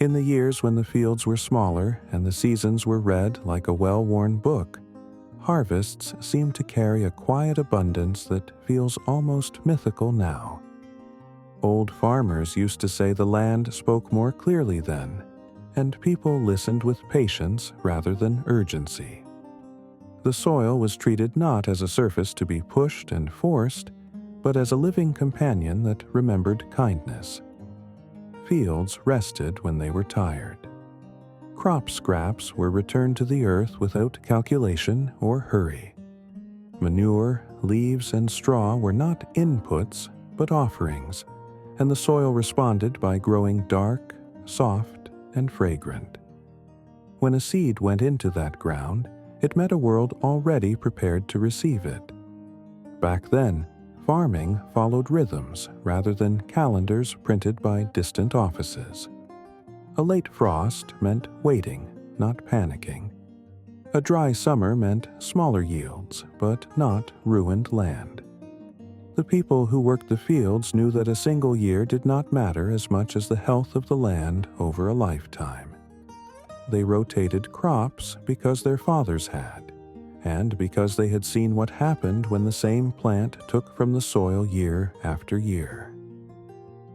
In the years when the fields were smaller and the seasons were read like a well-worn book, harvests seem to carry a quiet abundance that feels almost mythical now. Old farmers used to say the land spoke more clearly then, and people listened with patience rather than urgency. The soil was treated not as a surface to be pushed and forced, but as a living companion that remembered kindness. Fields rested when they were tired. Crop scraps were returned to the earth without calculation or hurry. Manure, leaves, and straw were not inputs, but offerings, and the soil responded by growing dark, soft, and fragrant. When a seed went into that ground, it met a world already prepared to receive it. Back then, farming followed rhythms rather than calendars printed by distant offices. A late frost meant waiting, not panicking. A dry summer meant smaller yields, but not ruined land. The people who worked the fields knew that a single year did not matter as much as the health of the land over a lifetime. They rotated crops because their fathers had, and because they had seen what happened when the same plant took from the soil year after year.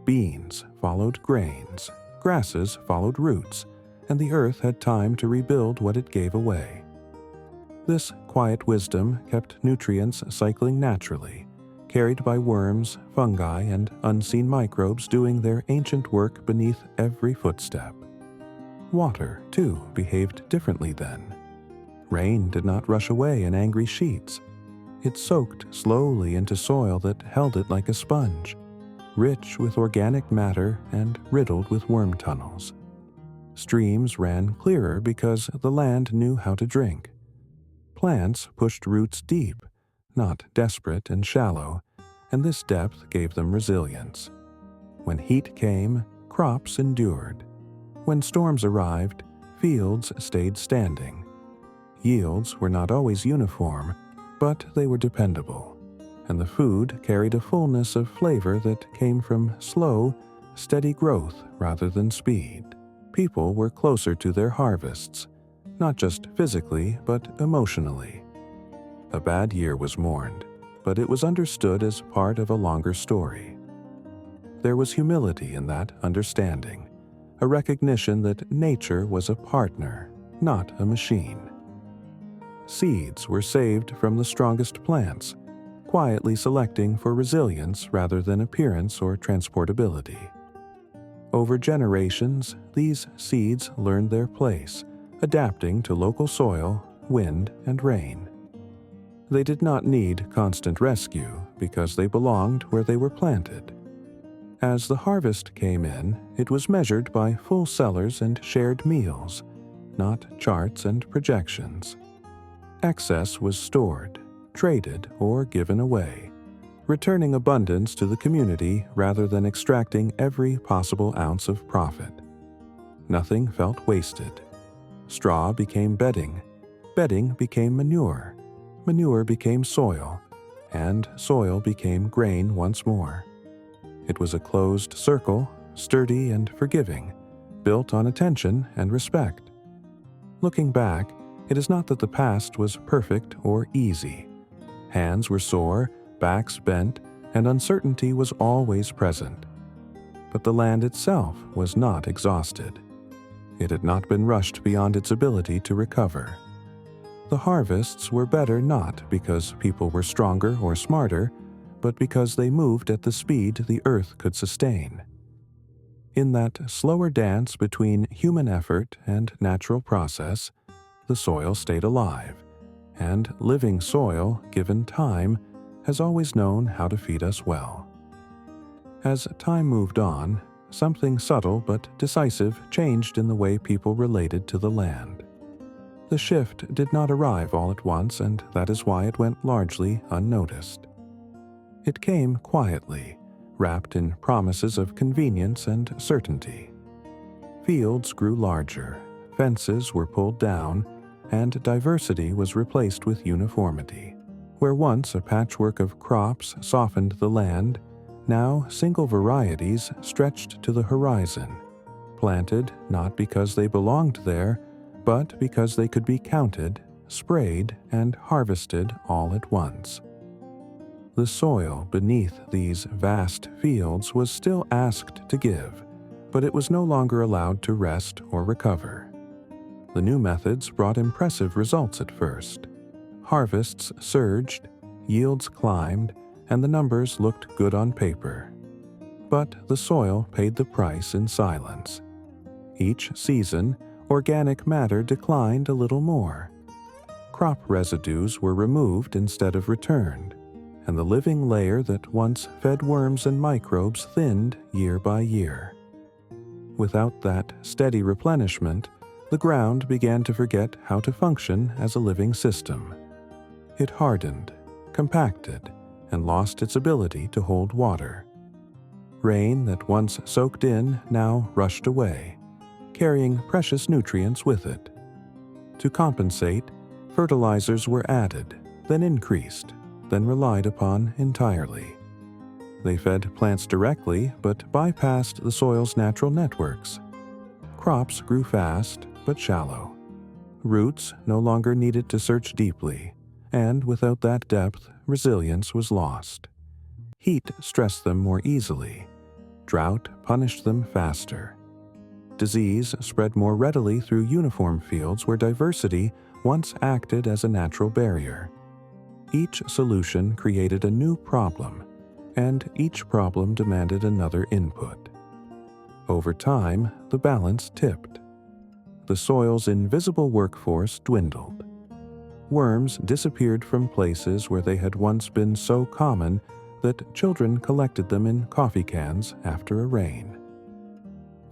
Beans followed grains, grasses followed roots, and the earth had time to rebuild what it gave away. This quiet wisdom kept nutrients cycling naturally, carried by worms, fungi, and unseen microbes doing their ancient work beneath every footstep. Water, too, behaved differently then. Rain did not rush away in angry sheets. It soaked slowly into soil that held it like a sponge, rich with organic matter and riddled with worm tunnels. Streams ran clearer because the land knew how to drink. Plants pushed roots deep, not desperate and shallow, and this depth gave them resilience. When heat came, crops endured. When storms arrived, fields stayed standing. Yields were not always uniform, but they were dependable, and the food carried a fullness of flavor that came from slow, steady growth rather than speed. People were closer to their harvests, not just physically, but emotionally. A bad year was mourned, but it was understood as part of a longer story. There was humility in that understanding, a recognition that nature was a partner, not a machine. Seeds were saved from the strongest plants, quietly selecting for resilience rather than appearance or transportability. Over generations, these seeds learned their place, adapting to local soil, wind, and rain. They did not need constant rescue because they belonged where they were planted. As the harvest came in, it was measured by full cellars and shared meals, not charts and projections. Excess was stored, traded, or given away, returning abundance to the community rather than extracting every possible ounce of profit. Nothing felt wasted. Straw became bedding, bedding became manure, manure became soil, and soil became grain once more. It was a closed circle, sturdy and forgiving, built on attention and respect. Looking back, it is not that the past was perfect or easy. Hands were sore, backs bent, and uncertainty was always present. But the land itself was not exhausted. It had not been rushed beyond its ability to recover. The harvests were better not because people were stronger or smarter, but because they moved at the speed the earth could sustain. In that slower dance between human effort and natural process, the soil stayed alive, and living soil, given time, has always known how to feed us well. As time moved on, something subtle but decisive changed in the way people related to the land. The shift did not arrive all at once, and that is why it went largely unnoticed. It came quietly, wrapped in promises of convenience and certainty. Fields grew larger, fences were pulled down, and diversity was replaced with uniformity. Where once a patchwork of crops softened the land, now single varieties stretched to the horizon. planted not because they belonged there, but because they could be counted, sprayed, and harvested all at once. The soil beneath these vast fields was still asked to give, but it was no longer allowed to rest or recover. The new methods brought impressive results at first. Harvests surged, yields climbed, and the numbers looked good on paper. But the soil paid the price in silence. Each season, organic matter declined a little more. Crop residues were removed instead of returned, and the living layer that once fed worms and microbes thinned year by year. Without that steady replenishment, the ground began to forget how to function as a living system. It hardened, compacted, and lost its ability to hold water. Rain that once soaked in now rushed away, carrying precious nutrients with it. To compensate, fertilizers were added, then increased, then relied upon entirely. They fed plants directly but bypassed the soil's natural networks. Crops grew fast but shallow. Roots no longer needed to search deeply, and without that depth, resilience was lost. Heat stressed them more easily. Drought punished them faster. Disease spread more readily through uniform fields where diversity once acted as a natural barrier. Each solution created a new problem, and each problem demanded another input. Over time, the balance tipped. The soil's invisible workforce dwindled. Worms disappeared from places where they had once been so common that children collected them in coffee cans after a rain.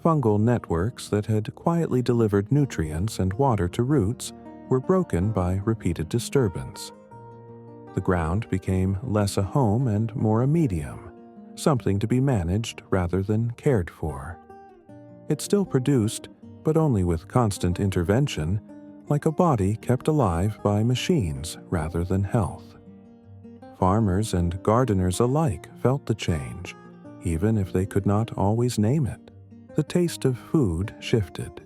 Fungal networks that had quietly delivered nutrients and water to roots were broken by repeated disturbance. The ground became less a home and more a medium, something to be managed rather than cared for. It still produced, but only with constant intervention, like a body kept alive by machines rather than health. Farmers and gardeners alike felt the change, even if they could not always name it. The taste of food shifted.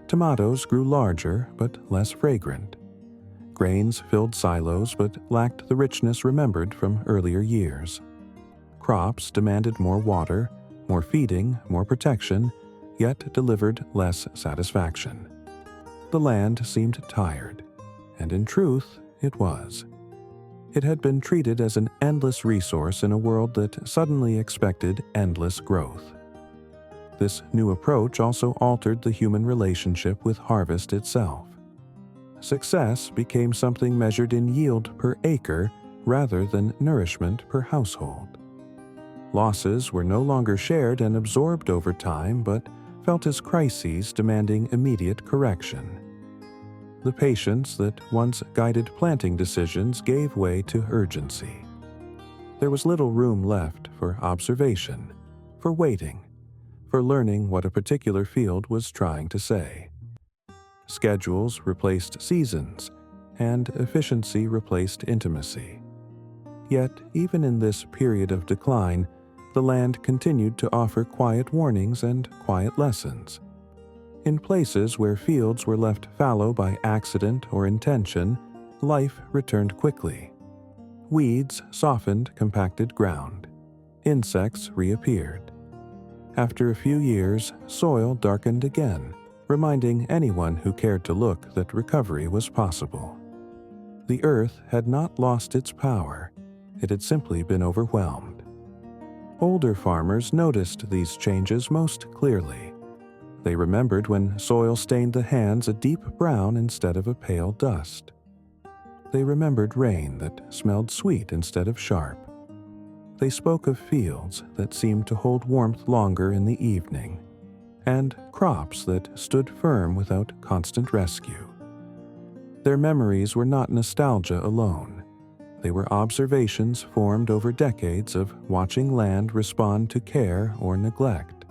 Tomatoes grew larger but less fragrant. Grains filled silos but lacked the richness remembered from earlier years. Crops demanded more water, more feeding, more protection, yet delivered less satisfaction. The land seemed tired, and in truth, it was. It had been treated as an endless resource in a world that suddenly expected endless growth. This new approach also altered the human relationship with harvest itself. Success became something measured in yield per acre rather than nourishment per household. Losses were no longer shared and absorbed over time, but felt as crises demanding immediate correction. The patience that once guided planting decisions gave way to urgency. There was little room left for observation, for waiting, for learning what a particular field was trying to say. Schedules replaced seasons, and efficiency replaced intimacy. Yet, even in this period of decline, the land continued to offer quiet warnings and quiet lessons. In places where fields were left fallow by accident or intention, life returned quickly. Weeds softened compacted ground. Insects reappeared. After a few years, soil darkened again, reminding anyone who cared to look that recovery was possible. The earth had not lost its power. It had simply been overwhelmed. Older farmers noticed these changes most clearly. They remembered when soil stained the hands a deep brown instead of a pale dust. They remembered rain that smelled sweet instead of sharp. They spoke of fields that seemed to hold warmth longer in the evening, and crops that stood firm without constant rescue. Their memories were not nostalgia alone. They were observations formed over decades of watching land respond to care or neglect.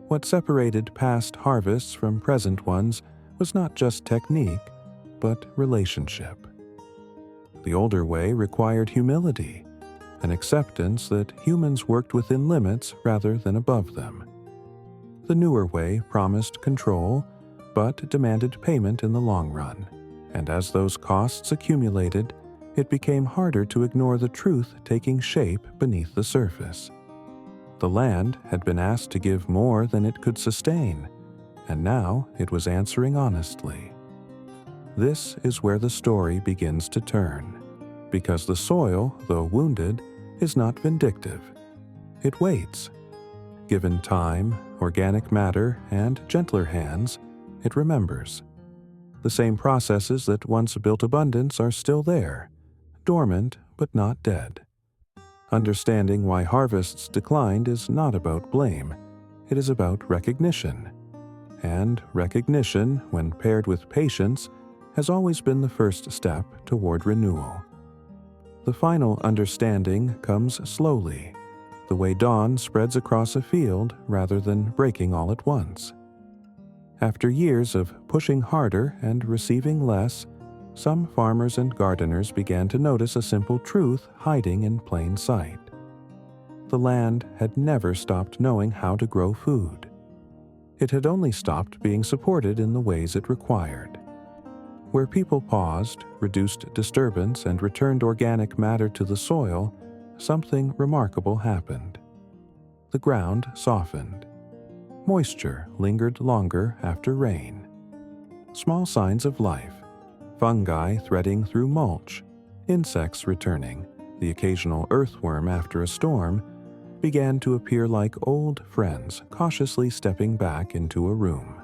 What separated past harvests from present ones was not just technique, but relationship. The older way required humility, an acceptance that humans worked within limits rather than above them. The newer way promised control, but demanded payment in the long run, and as those costs accumulated, it became harder to ignore the truth taking shape beneath the surface. The land had been asked to give more than it could sustain, and now it was answering honestly. This is where the story begins to turn, because the soil, though wounded, is not vindictive. It waits. Given time, organic matter, and gentler hands, it remembers. The same processes that once built abundance are still there, dormant but not dead. Understanding why harvests declined is not about blame, it is about recognition. And recognition, when paired with patience, has always been the first step toward renewal. The final understanding comes slowly, the way dawn spreads across a field rather than breaking all at once. After years of pushing harder and receiving less, some farmers and gardeners began to notice a simple truth hiding in plain sight. The land had never stopped knowing how to grow food. It had only stopped being supported in the ways it required. Where people paused, reduced disturbance, and returned organic matter to the soil, something remarkable happened. The ground softened. Moisture lingered longer after rain. Small signs of life, fungi threading through mulch, insects returning, the occasional earthworm after a storm, began to appear like old friends cautiously stepping back into a room.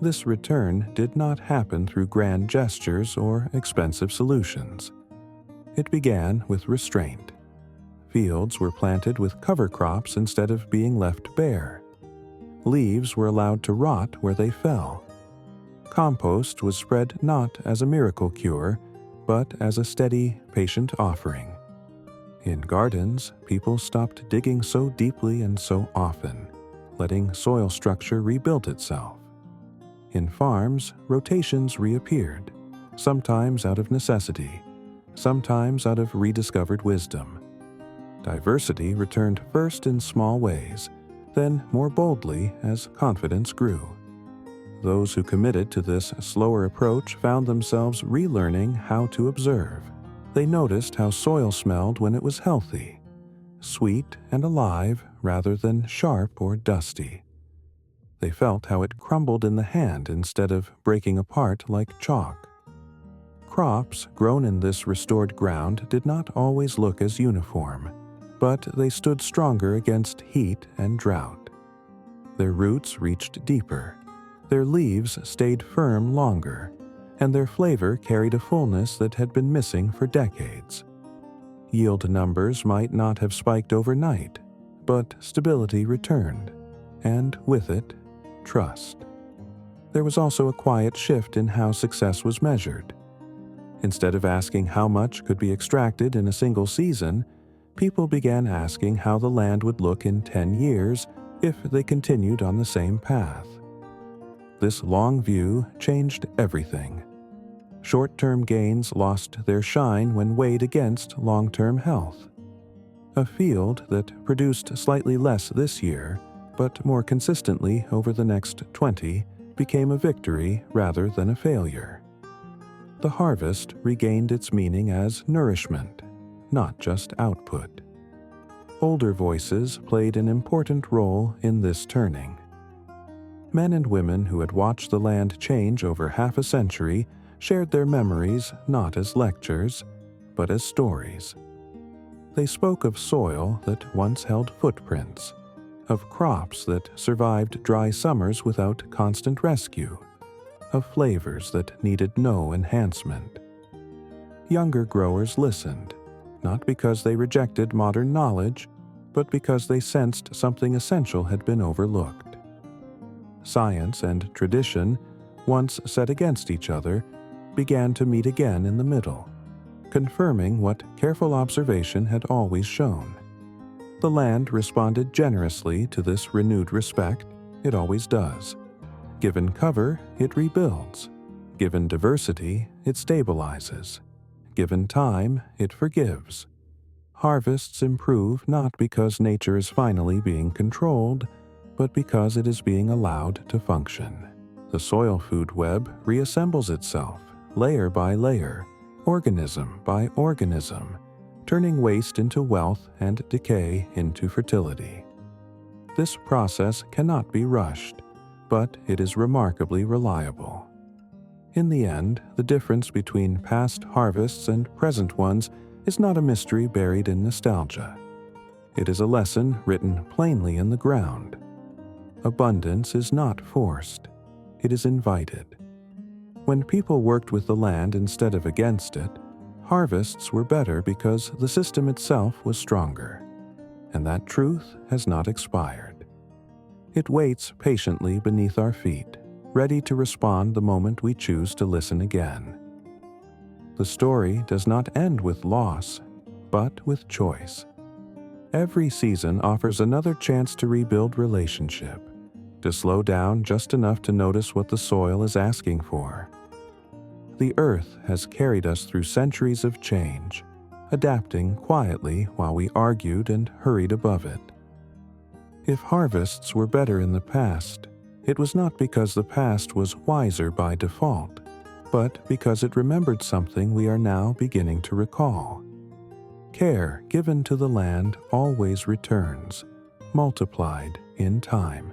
This return did not happen through grand gestures or expensive solutions. It began with restraint. Fields were planted with cover crops instead of being left bare. Leaves were allowed to rot where they fell. Compost was spread not as a miracle cure, but as a steady, patient offering. In gardens, people stopped digging so deeply and so often, letting soil structure rebuild itself. In farms, rotations reappeared, sometimes out of necessity, sometimes out of rediscovered wisdom. Diversity returned first in small ways, then more boldly as confidence grew. Those who committed to this slower approach found themselves relearning how to observe. They noticed how soil smelled when it was healthy, sweet and alive rather than sharp or dusty. They felt how it crumbled in the hand instead of breaking apart like chalk. Crops grown in this restored ground did not always look as uniform, but they stood stronger against heat and drought. Their roots reached deeper, their leaves stayed firm longer, and their flavor carried a fullness that had been missing for decades. Yield numbers might not have spiked overnight, but stability returned, and with it, trust. There was also a quiet shift in how success was measured. Instead of asking how much could be extracted in a single season, people began asking how the land would look in 10 years if they continued on the same path. This long view changed everything. Short-term gains lost their shine when weighed against long-term health. A field that produced slightly less this year, but more consistently over the next 20, became a victory rather than a failure. The harvest regained its meaning as nourishment, not just output. Older voices played an important role in this turning. Men and women who had watched the land change over half a century shared their memories not as lectures, but as stories. They spoke of soil that once held footprints, of crops that survived dry summers without constant rescue, of flavors that needed no enhancement. Younger growers listened, not because they rejected modern knowledge, but because they sensed something essential had been overlooked. Science and tradition, once set against each other, began to meet again in the middle, confirming what careful observation had always shown. The land responded generously to this renewed respect. It always does. Given cover, it rebuilds. Given diversity, it stabilizes. Given time, it forgives. Harvests improve not because nature is finally being controlled, but because it is being allowed to function. The soil food web reassembles itself, layer by layer, organism by organism, turning waste into wealth and decay into fertility. This process cannot be rushed, but it is remarkably reliable. In the end, the difference between past harvests and present ones is not a mystery buried in nostalgia. It is a lesson written plainly in the ground. Abundance is not forced. It is invited. When people worked with the land instead of against it, harvests were better because the system itself was stronger, and that truth has not expired. It waits patiently beneath our feet, ready to respond the moment we choose to listen again. The story does not end with loss, but with choice. Every season offers another chance to rebuild relationship, to slow down just enough to notice what the soil is asking for. The earth has carried us through centuries of change, adapting quietly while we argued and hurried above it. If harvests were better in the past, it was not because the past was wiser by default, but because it remembered something we are now beginning to recall. Care given to the land always returns, multiplied in time.